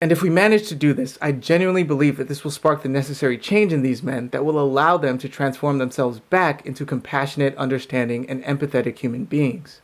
And if we manage to do this, I genuinely believe that this will spark the necessary change in these men that will allow them to transform themselves back into compassionate, understanding, and empathetic human beings.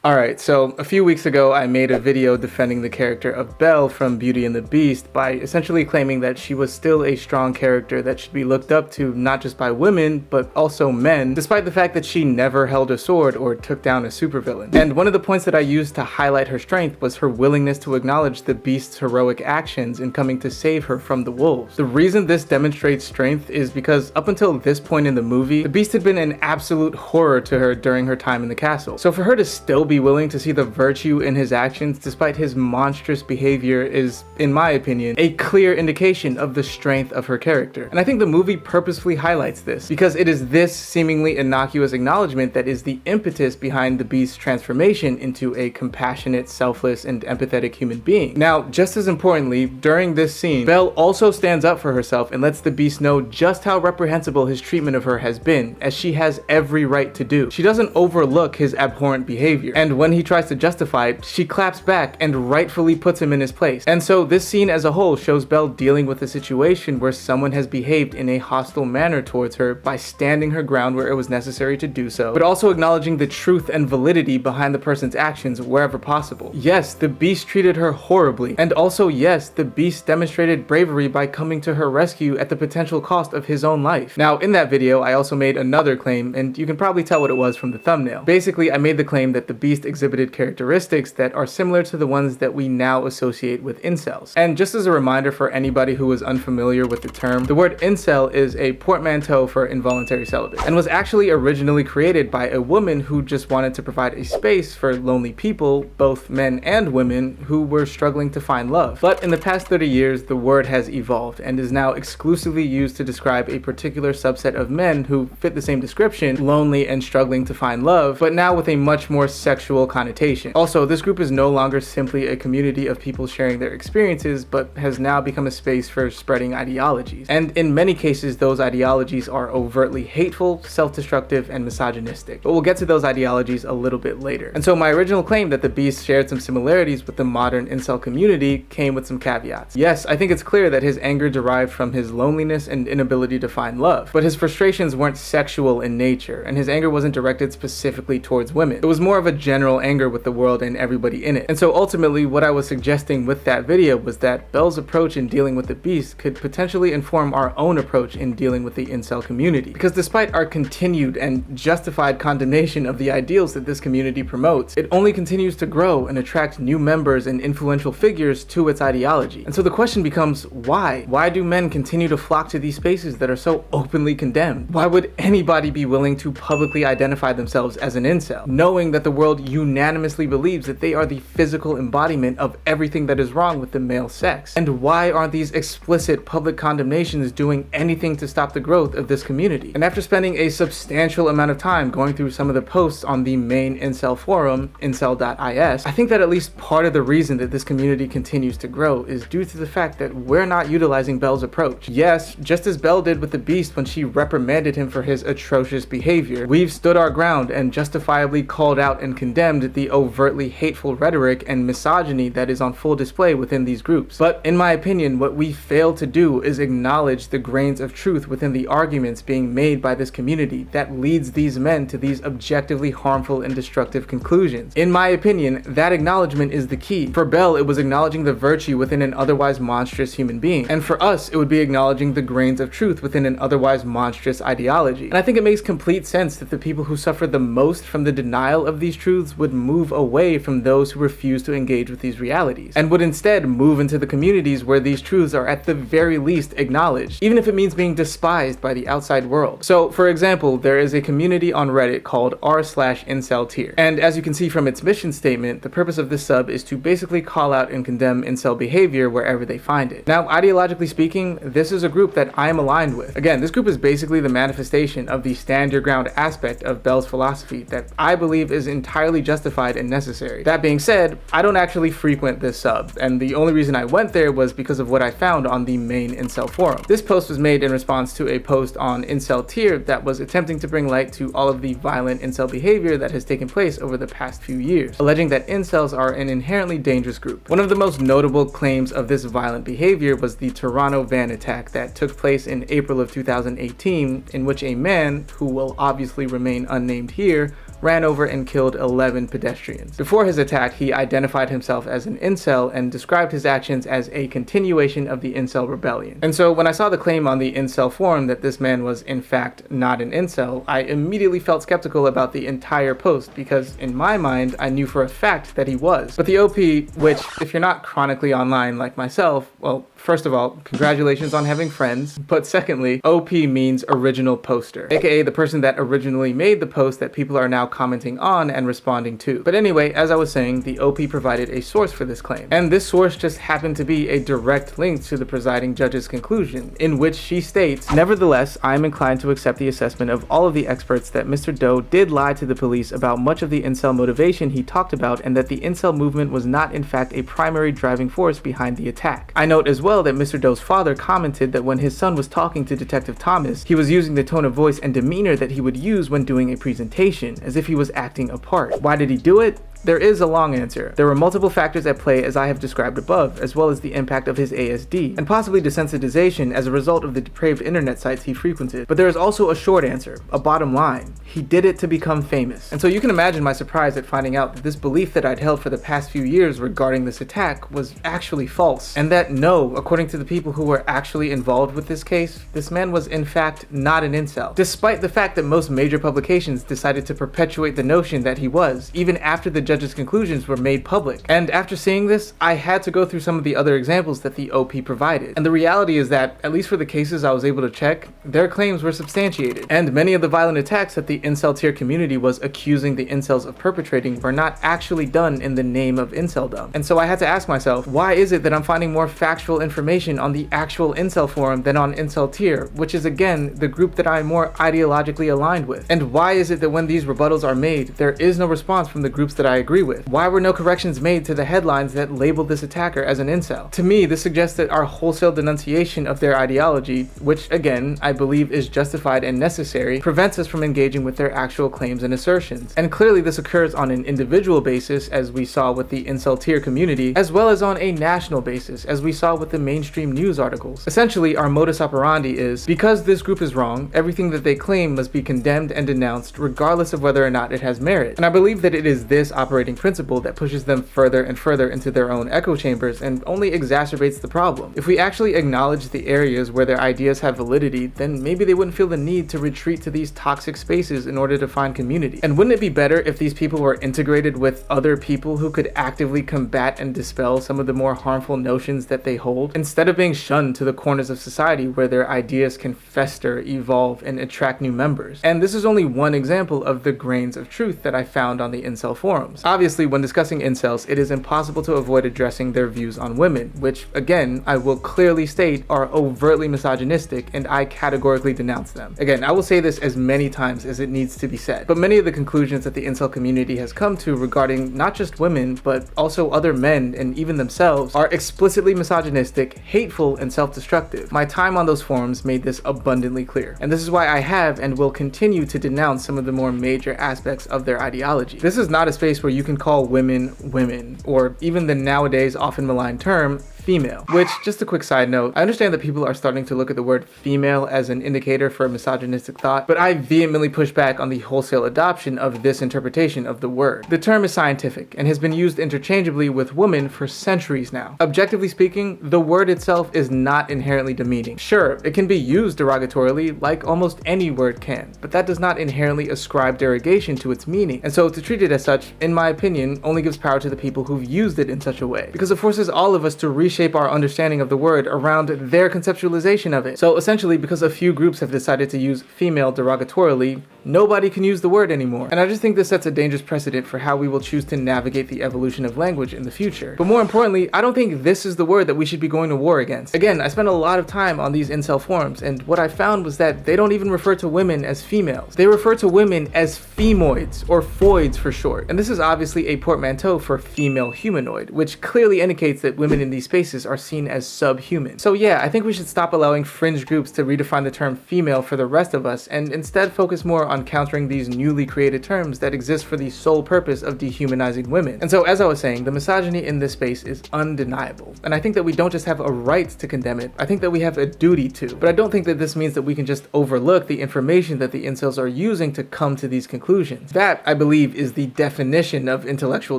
Alright, so a few weeks ago I made a video defending the character of Belle from Beauty and the Beast by essentially claiming that she was still a strong character that should be looked up to not just by women, but also men, despite the fact that she never held a sword or took down a supervillain. And one of the points that I used to highlight her strength was her willingness to acknowledge the Beast's heroic actions in coming to save her from the wolves. The reason this demonstrates strength is because up until this point in the movie, the Beast had been an absolute horror to her during her time in the castle. So for her to still be willing to see the virtue in his actions despite his monstrous behavior is, in my opinion, a clear indication of the strength of her character. And I think the movie purposefully highlights this because it is this seemingly innocuous acknowledgement that is the impetus behind the Beast's transformation into a compassionate, selfless, and empathetic human being. Now, just as importantly, during this scene, Belle also stands up for herself and lets the Beast know just how reprehensible his treatment of her has been, as she has every right to do. She doesn't overlook his abhorrent behavior, and when he tries to justify it, she claps back and rightfully puts him in his place. And so this scene as a whole shows Belle dealing with a situation where someone has behaved in a hostile manner towards her by standing her ground where it was necessary to do so, but also acknowledging the truth and validity behind the person's actions wherever possible. Yes, the Beast treated her horribly, and also yes, the Beast demonstrated bravery by coming to her rescue at the potential cost of his own life. Now, in that video, I also made another claim, and you can probably tell what it was from the thumbnail. Basically, I made the claim that the Beast exhibited characteristics that are similar to the ones that we now associate with incels. And just as a reminder for anybody who is unfamiliar with the term, the word incel is a portmanteau for involuntary celibate, and was actually originally created by a woman who just wanted to provide a space for lonely people, both men and women, who were struggling to find love. But in the past 30 years, the word has evolved and is now exclusively used to describe a particular subset of men who fit the same description, lonely and struggling to find love, but now with a much more sexual connotation. Also, this group is no longer simply a community of people sharing their experiences, but has now become a space for spreading ideologies. And in many cases, those ideologies are overtly hateful, self-destructive, and misogynistic. But we'll get to those ideologies a little bit later. And so my original claim that the Beast shared some similarities with the modern incel community came with some caveats. Yes, I think it's clear that his anger derived from his loneliness and inability to find love, but his frustrations weren't sexual in nature, and his anger wasn't directed specifically towards women. It was more of a general anger with the world and everybody in it. And so ultimately, what I was suggesting with that video was that Belle's approach in dealing with the Beast could potentially inform our own approach in dealing with the incel community. Because despite our continued and justified condemnation of the ideals that this community promotes, it only continues to grow and attract new members and influential figures to its ideology. And so the question becomes, why? Why do men continue to flock to these spaces that are so openly condemned? Why would anybody be willing to publicly identify themselves as an incel, knowing that the world unanimously believes that they are the physical embodiment of everything that is wrong with the male sex? And why aren't these explicit public condemnations doing anything to stop the growth of this community? And after spending a substantial amount of time going through some of the posts on the main incel forum, incel.is, I think that at least part of the reason that this community continues to grow is due to the fact that we're not utilizing Belle's approach. Yes, just as Belle did with the Beast when she reprimanded him for his atrocious behavior, we've stood our ground and justifiably called out and condemned the overtly hateful rhetoric and misogyny that is on full display within these groups. But in my opinion, what we fail to do is acknowledge the grains of truth within the arguments being made by this community that leads these men to these objectively harmful and destructive conclusions. In my opinion, that acknowledgement is the key. For Belle, it was acknowledging the virtue within an otherwise monstrous human being. And for us, it would be acknowledging the grains of truth within an otherwise monstrous ideology. And I think it makes complete sense that the people who suffer the most from the denial of these truths would move away from those who refuse to engage with these realities, and would instead move into the communities where these truths are at the very least acknowledged, even if it means being despised by the outside world. So, for example, there is a community on Reddit called r/incel tier, and as you can see from its mission statement, the purpose of this sub is to basically call out and condemn incel behavior wherever they find it. Now, ideologically speaking, this is a group that I am aligned with. Again, this group is basically the manifestation of the stand your ground aspect of Belle's philosophy that I believe is entirely entirely justified and necessary. That being said, I don't actually frequent this sub, and the only reason I went there was because of what I found on the main incel forum. This post was made in response to a post on Incel Tier that was attempting to bring light to all of the violent incel behavior that has taken place over the past few years, alleging that incels are an inherently dangerous group. One of the most notable claims of this violent behavior was the Toronto van attack that took place in April of 2018, in which a man, who will obviously remain unnamed here, ran over and killed 11 pedestrians. Before his attack, he identified himself as an incel and described his actions as a continuation of the incel rebellion. And so when I saw the claim on the incel forum that this man was in fact not an incel, I immediately felt skeptical about the entire post because in my mind, I knew for a fact that he was. But the OP, which if you're not chronically online like myself, well, first of all, congratulations on having friends. But secondly, OP means original poster, aka the person that originally made the post that people are now commenting on and responding to. But anyway, as I was saying, the OP provided a source for this claim. And this source just happened to be a direct link to the presiding judge's conclusion, in which she states, "Nevertheless, I am inclined to accept the assessment of all of the experts that Mr. Doe did lie to the police about much of the incel motivation he talked about and that the incel movement was not in fact a primary driving force behind the attack. I note as well that Mr. Doe's father commented that when his son was talking to Detective Thomas, he was using the tone of voice and demeanor that he would use when doing a presentation, as if he was acting a part. Why did he do it? There is a long answer. There were multiple factors at play as I have described above, as well as the impact of his ASD, and possibly desensitization as a result of the depraved internet sites he frequented. But there is also a short answer, a bottom line. He did it to become famous. And so you can imagine my surprise at finding out that this belief that I'd held for the past few years regarding this attack was actually false. And that no, according to the people who were actually involved with this case, this man was in fact not an incel, despite the fact that most major publications decided to perpetuate the notion that he was, even after the judge's conclusions were made public. And after seeing this, I had to go through some of the other examples that the OP provided. And the reality is that, at least for the cases I was able to check, their claims were substantiated. And many of the violent attacks that the incel tier community was accusing the incels of perpetrating were not actually done in the name of inceldom. And so I had to ask myself, why is it that I'm finding more factual information on the actual incel forum than on incel tier, which is again the group that I'm more ideologically aligned with? And why is it that when these rebuttals are made, there is no response from the groups that I agree with? Why were no corrections made to the headlines that labeled this attacker as an incel? To me, this suggests that our wholesale denunciation of their ideology, which again, I believe is justified and necessary, prevents us from engaging with their actual claims and assertions. And clearly this occurs on an individual basis, as we saw with the incel tier community, as well as on a national basis, as we saw with the mainstream news articles. Essentially, our modus operandi is, because this group is wrong, everything that they claim must be condemned and denounced, regardless of whether or not it has merit. And I believe that it is this operating principle that pushes them further and further into their own echo chambers and only exacerbates the problem. If we actually acknowledge the areas where their ideas have validity, then maybe they wouldn't feel the need to retreat to these toxic spaces in order to find community. And wouldn't it be better if these people were integrated with other people who could actively combat and dispel some of the more harmful notions that they hold, instead of being shunned to the corners of society where their ideas can fester, evolve, and attract new members? And this is only one example of the grains of truth that I found on the incel forums. Obviously, when discussing incels, it is impossible to avoid addressing their views on women, which again, I will clearly state are overtly misogynistic, and I categorically denounce them. Again, I will say this as many times as it needs to be said, but many of the conclusions that the incel community has come to regarding not just women, but also other men and even themselves are explicitly misogynistic, hateful, and self-destructive. My time on those forums made this abundantly clear, and this is why I have and will continue to denounce some of the more major aspects of their ideology. This is not a space where you can call women women, or even the nowadays often maligned term female. Which, just a quick side note, I understand that people are starting to look at the word female as an indicator for misogynistic thought, but I vehemently push back on the wholesale adoption of this interpretation of the word. The term is scientific and has been used interchangeably with woman for centuries now. Objectively speaking, the word itself is not inherently demeaning. Sure, it can be used derogatorily like almost any word can, but that does not inherently ascribe derogation to its meaning. And so to treat it as such, in my opinion, only gives power to the people who've used it in such a way, because it forces all of us to reshape our understanding of the word around their conceptualization of it. So essentially, because a few groups have decided to use female derogatorily, nobody can use the word anymore. And I just think this sets a dangerous precedent for how we will choose to navigate the evolution of language in the future. But more importantly, I don't think this is the word that we should be going to war against. Again, I spent a lot of time on these incel forums, and what I found was that they don't even refer to women as females. They refer to women as femoids, or foids for short. And this is obviously a portmanteau for female humanoid, which clearly indicates that women in these spaces are seen as subhuman. So yeah, I think we should stop allowing fringe groups to redefine the term female for the rest of us, and instead focus more on countering these newly created terms that exist for the sole purpose of dehumanizing women. And so, as I was saying, the misogyny in this space is undeniable. And I think that we don't just have a right to condemn it, I think that we have a duty to. But I don't think that this means that we can just overlook the information that the incels are using to come to these conclusions. That, I believe, is the definition of intellectual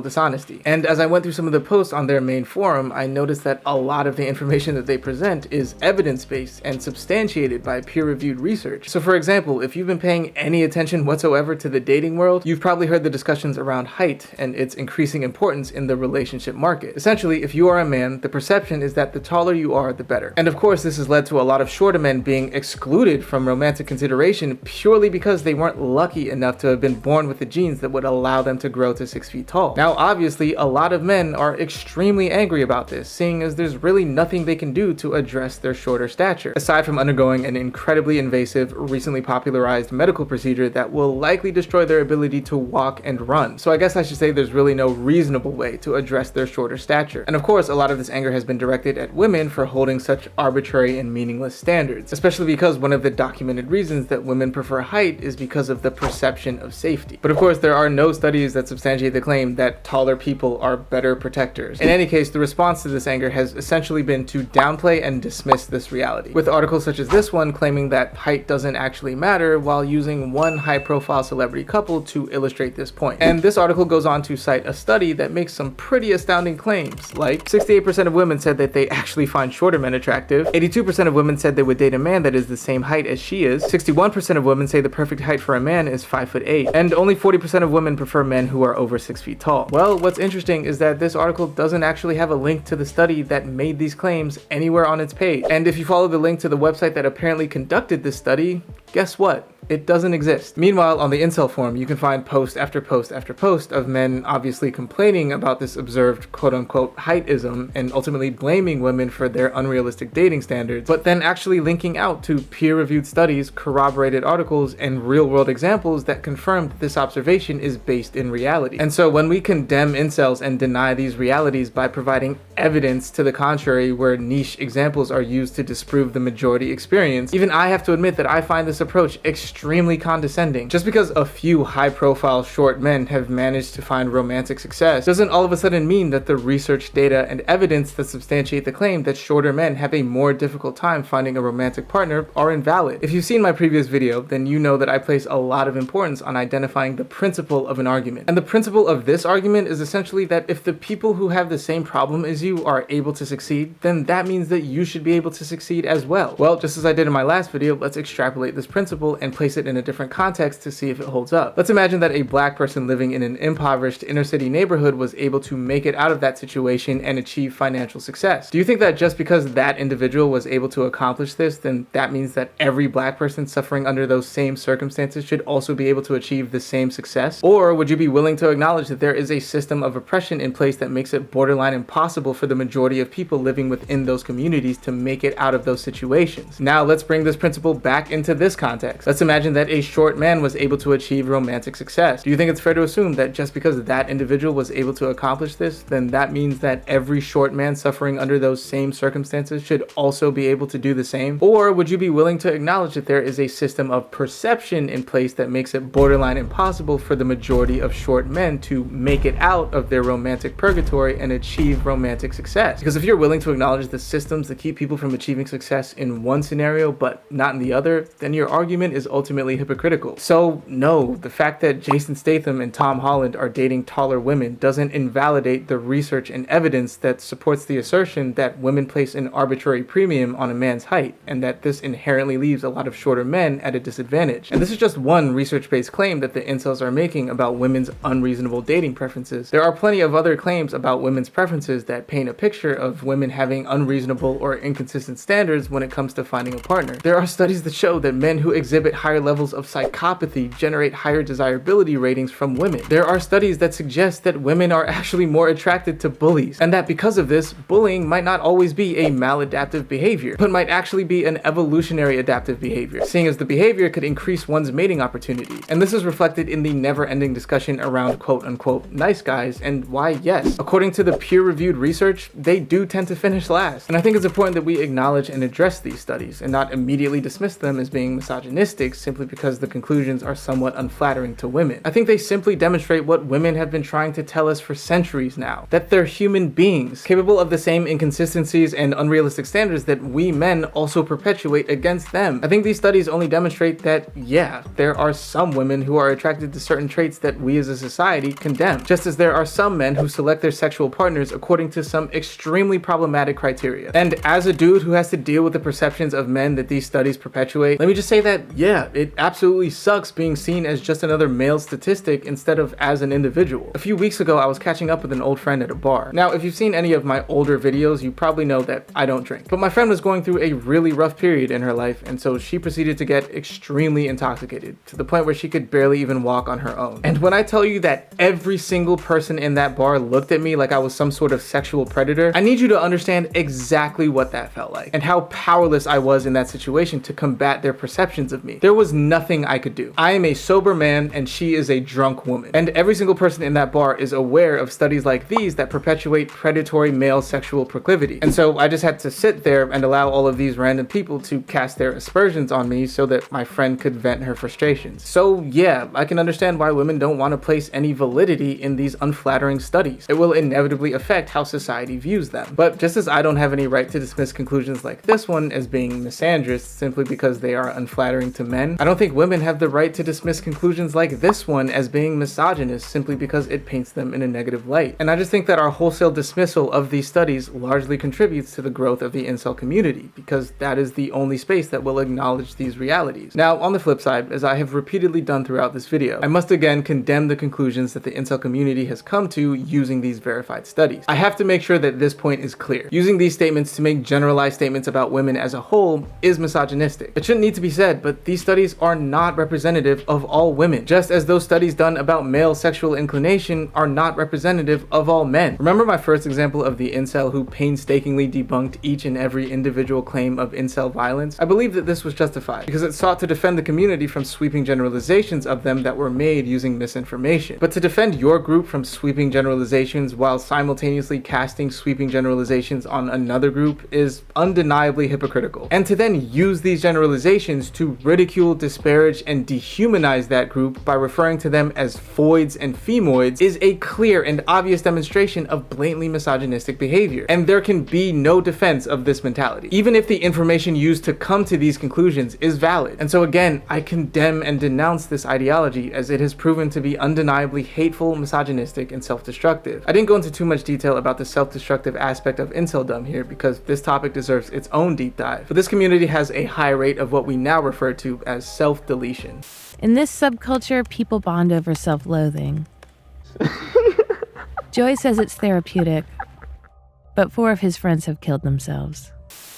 dishonesty. And as I went through some of the posts on their main forum, I noticed that a lot of the information that they present is evidence-based and substantiated by peer-reviewed research. So for example, if you've been paying any attention whatsoever to the dating world, you've probably heard the discussions around height and its increasing importance in the relationship market. Essentially, if you are a man, the perception is that the taller you are, the better. And of course, this has led to a lot of shorter men being excluded from romantic consideration purely because they weren't lucky enough to have been born with the genes that would allow them to grow to 6 feet tall. Now, obviously, a lot of men are extremely angry about this, seeing as there's really nothing they can do to address their shorter stature, aside from undergoing an incredibly invasive, recently popularized medical procedure that will likely destroy their ability to walk and run. So I guess I should say there's really no reasonable way to address their shorter stature. And of course, a lot of this anger has been directed at women for holding such arbitrary and meaningless standards, especially because one of the documented reasons that women prefer height is because of the perception of safety. But of course, there are no studies that substantiate the claim that taller people are better protectors. In any case, the response to this anger has essentially been to downplay and dismiss this reality, with articles such as this one claiming that height doesn't actually matter while using one high-profile celebrity couple to illustrate this point. And this article goes on to cite a study that makes some pretty astounding claims, like 68% of women said that they actually find shorter men attractive, 82% of women said they would date a man that is the same height as she is, 61% of women say the perfect height for a man is 5'8", and only 40% of women prefer men who are over 6 feet tall. Well, what's interesting is that this article doesn't actually have a link to the study that made these claims anywhere on its page. And if you follow the link to the website that apparently conducted this study, guess what? It doesn't exist. Meanwhile, on the incel forum, you can find post after post after post of men obviously complaining about this observed quote-unquote heightism and ultimately blaming women for their unrealistic dating standards, but then actually linking out to peer-reviewed studies, corroborated articles, and real-world examples that confirmed this observation is based in reality. And so when we condemn incels and deny these realities by providing evidence to the contrary where niche examples are used to disprove the majority experience, even I have to admit that I find this approach extremely condescending. Just because a few high-profile short men have managed to find romantic success doesn't all of a sudden mean that the research data and evidence that substantiate the claim that shorter men have a more difficult time finding a romantic partner are invalid. If you've seen my previous video, then you know that I place a lot of importance on identifying the principle of an argument. And the principle of this argument is essentially that if the people who have the same problem as you are able to succeed, then that means that you should be able to succeed as well. Well, just as I did in my last video, let's extrapolate this principle and place it in a different context to see if it holds up. Let's imagine that a black person living in an impoverished inner city neighborhood was able to make it out of that situation and achieve financial success. Do you think that just because that individual was able to accomplish this, then that means that every black person suffering under those same circumstances should also be able to achieve the same success? Or would you be willing to acknowledge that there is a system of oppression in place that makes it borderline impossible for the majority of people living within those communities to make it out of those situations? Now let's bring this principle back into this context. Let's imagine that a short man was able to achieve romantic success. Do you think it's fair to assume that just because that individual was able to accomplish this, then that means that every short man suffering under those same circumstances should also be able to do the same? Or would you be willing to acknowledge that there is a system of perception in place that makes it borderline impossible for the majority of short men to make it out of their romantic purgatory and achieve romantic success? Because if you're willing to acknowledge the systems that keep people from achieving success in one scenario but not in the other, then you're your argument is ultimately hypocritical. So no, the fact that Jason Statham and Tom Holland are dating taller women doesn't invalidate the research and evidence that supports the assertion that women place an arbitrary premium on a man's height, and that this inherently leaves a lot of shorter men at a disadvantage. And this is just one research-based claim that the incels are making about women's unreasonable dating preferences. There are plenty of other claims about women's preferences that paint a picture of women having unreasonable or inconsistent standards when it comes to finding a partner. There are studies that show that men who exhibit higher levels of psychopathy generate higher desirability ratings from women. There are studies that suggest that women are actually more attracted to bullies, and that because of this, bullying might not always be a maladaptive behavior, but might actually be an evolutionary adaptive behavior, seeing as the behavior could increase one's mating opportunity. And this is reflected in the never-ending discussion around quote-unquote nice guys, and why, yes, according to the peer-reviewed research, they do tend to finish last. And I think it's important that we acknowledge and address these studies, and not immediately dismiss them as being misogynistic simply because the conclusions are somewhat unflattering to women. I think they simply demonstrate what women have been trying to tell us for centuries now, that they're human beings, capable of the same inconsistencies and unrealistic standards that we men also perpetuate against them. I think these studies only demonstrate that, yeah, there are some women who are attracted to certain traits that we as a society condemn, just as there are some men who select their sexual partners according to some extremely problematic criteria. And as a dude who has to deal with the perceptions of men that these studies perpetuate, let me just say that, yeah, it absolutely sucks being seen as just another male statistic instead of as an individual. A few weeks ago, I was catching up with an old friend at a bar. Now, if you've seen any of my older videos, you probably know that I don't drink. But my friend was going through a really rough period in her life, and so she proceeded to get extremely intoxicated, to the point where she could barely even walk on her own. And when I tell you that every single person in that bar looked at me like I was some sort of sexual predator, I need you to understand exactly what that felt like, and how powerless I was in that situation to combat their perceptions of me. There was nothing I could do. I am a sober man, and she is a drunk woman. And every single person in that bar is aware of studies like these that perpetuate predatory male sexual proclivity. And so I just had to sit there and allow all of these random people to cast their aspersions on me so that my friend could vent her frustrations. So yeah, I can understand why women don't want to place any validity in these unflattering studies. It will inevitably affect how society views them. But just as I don't have any right to dismiss conclusions like this one as being misandrous simply because they are unflattering to men, I don't think women have the right to dismiss conclusions like this one as being misogynist simply because it paints them in a negative light. And I just think that our wholesale dismissal of these studies largely contributes to the growth of the incel community, because that is the only space that will acknowledge these realities. Now, on the flip side, as I have repeatedly done throughout this video, I must again condemn the conclusions that the incel community has come to using these verified studies. I have to make sure that this point is clear. Using these statements to make generalized statements about women as a whole is misogynistic. It shouldn't need to be said, but these studies are not representative of all women, just as those studies done about male sexual inclination are not representative of all men. Remember my first example of the incel who painstakingly debunked each and every individual claim of incel violence? I believe that this was justified because it sought to defend the community from sweeping generalizations of them that were made using misinformation. But to defend your group from sweeping generalizations while simultaneously casting sweeping generalizations on another group is undeniably hypocritical. And to then use these generalizations to ridicule, disparage, and dehumanize that group by referring to them as foids and femoids is a clear and obvious demonstration of blatantly misogynistic behavior. And there can be no defense of this mentality, even if the information used to come to these conclusions is valid. And so again, I condemn and denounce this ideology as it has proven to be undeniably hateful, misogynistic, and self-destructive. I didn't go into too much detail about the self-destructive aspect of inceldom here because this topic deserves its own deep dive, but this community has a high rate of what we now refer to as self-deletion. In this subculture, people bond over self-loathing. Joey says it's therapeutic, but 4 of his friends have killed themselves.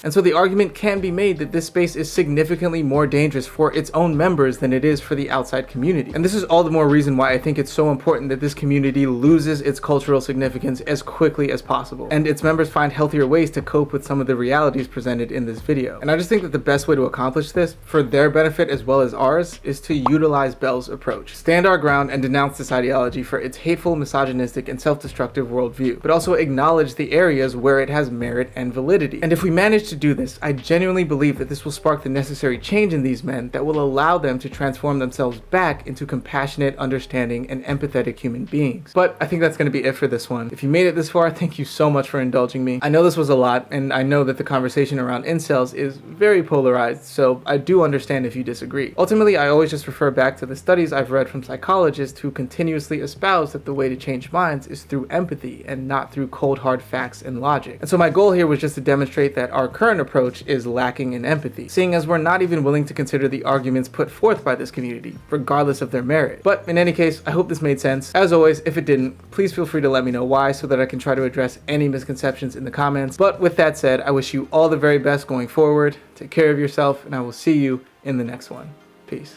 And so the argument can be made that this space is significantly more dangerous for its own members than it is for the outside community. And this is all the more reason why I think it's so important that this community loses its cultural significance as quickly as possible, and its members find healthier ways to cope with some of the realities presented in this video. And I just think that the best way to accomplish this, for their benefit as well as ours, is to utilize Belle's approach. Stand our ground and denounce this ideology for its hateful, misogynistic, and self-destructive worldview, but also acknowledge the areas where it has merit and validity. And if we manage to to do this, I genuinely believe that this will spark the necessary change in these men that will allow them to transform themselves back into compassionate, understanding, and empathetic human beings. But I think that's going to be it for this one. If you made it this far, thank you so much for indulging me. I know this was a lot, and I know that the conversation around incels is very polarized, so I do understand if you disagree. Ultimately, I always just refer back to the studies I've read from psychologists who continuously espouse that the way to change minds is through empathy and not through cold hard facts and logic. And so my goal here was just to demonstrate that our current approach is lacking in empathy, seeing as we're not even willing to consider the arguments put forth by this community, regardless of their merit. But in any case, I hope this made sense. As always, if it didn't, please feel free to let me know why so that I can try to address any misconceptions in the comments. But with that said, I wish you all the very best going forward. Take care of yourself, and I will see you in the next one. Peace.